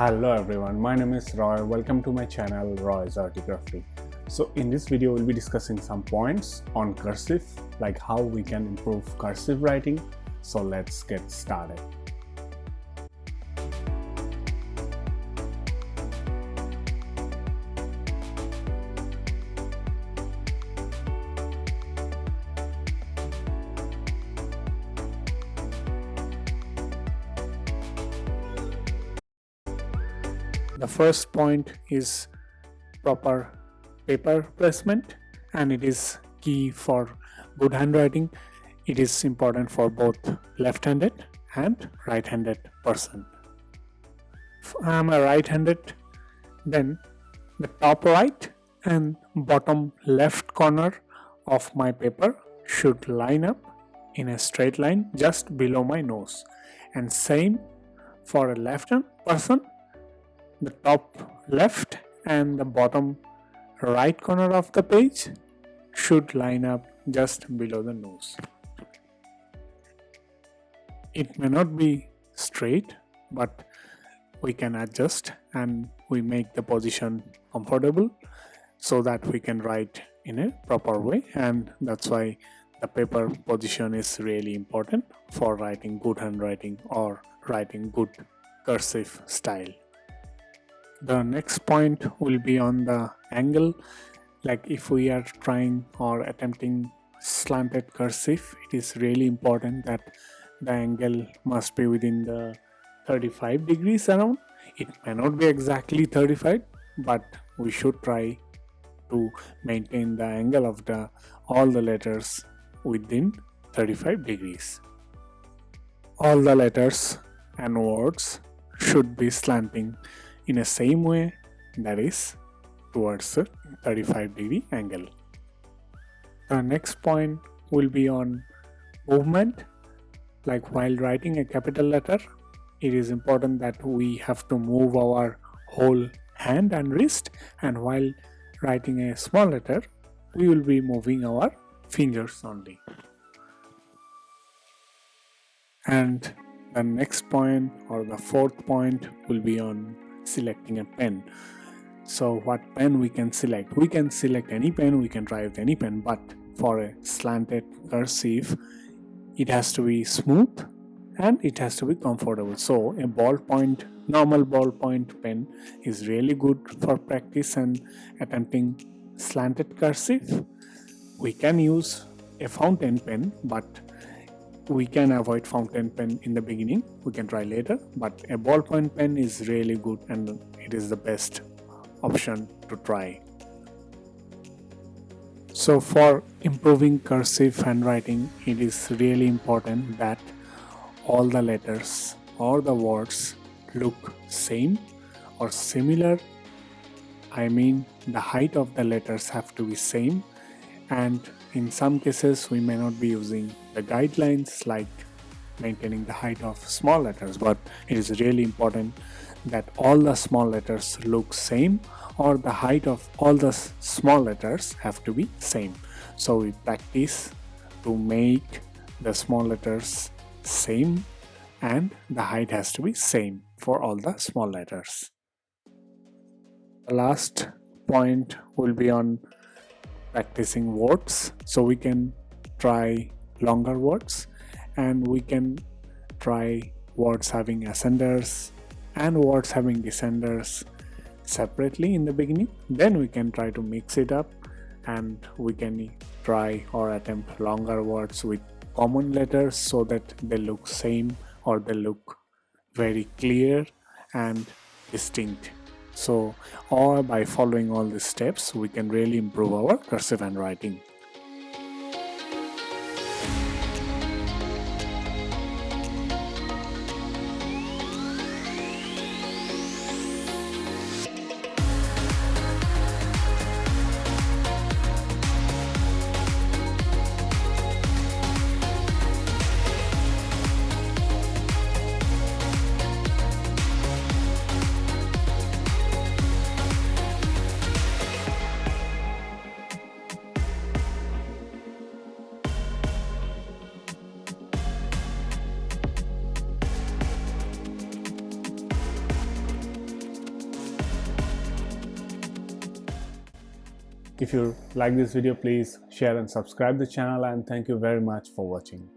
Hello everyone, my name is Roy. Welcome to my channel RoysArtyCrafty. So in this video we'll be discussing some points on cursive, like how we can improve cursive writing. So let's get started. The first point is proper paper placement, and it is key for good handwriting. It is important for both left-handed and right-handed person. If I am a right-handed, then the top right and bottom left corner of my paper should line up in a straight line just below my nose, and same for a left-hand person. The top left and the bottom right corner of the page should line up just below the nose. It may not be straight, but we can adjust and we make the position comfortable so that we can write in a proper way, and that's why the paper position is really important for writing good handwriting or writing good cursive style. The next point will be on the angle. Like if we are trying or attempting slanted cursive, it is really important that the angle must be within the 35 degrees around. It may not be exactly 35, but we should try to maintain the angle of all the letters within 35 degrees. All the letters and words should be slanting in a same way, that is towards a 35-degree angle. The next point will be on movement. Like while writing a capital letter, it is important that we have to move our whole hand and wrist, and while writing a small letter, we will be moving our fingers only. And the next point, or the fourth point, will be on selecting a pen. So what pen we can select? We can select any pen, we can write with any pen, but for a slanted cursive, it has to be smooth and it has to be comfortable. So a normal ballpoint pen is really good for practice and attempting slanted cursive. We can use a fountain pen, but we can avoid fountain pen in the beginning. We can try later, but a ballpoint pen is really good and it is the best option to try. So for improving cursive handwriting, it is really important that all the letters or the words look same or similar. I mean, the height of the letters have to be same, and in some cases we may not be using the guidelines like maintaining the height of small letters, but it is really important that all the small letters look same, or the height of all the small letters have to be same. So we practice to make the small letters same and the height has to be same for all the small letters. The last point will be on practicing words. So we can try longer words, and we can try words having ascenders and words having descenders separately in the beginning. Then we can try to mix it up, and we can try or attempt longer words with common letters so that they look same or they look very clear and distinct. So, or by following all these steps, we can really improve our cursive handwriting. If you like this video, please share and subscribe the channel, and thank you very much for watching.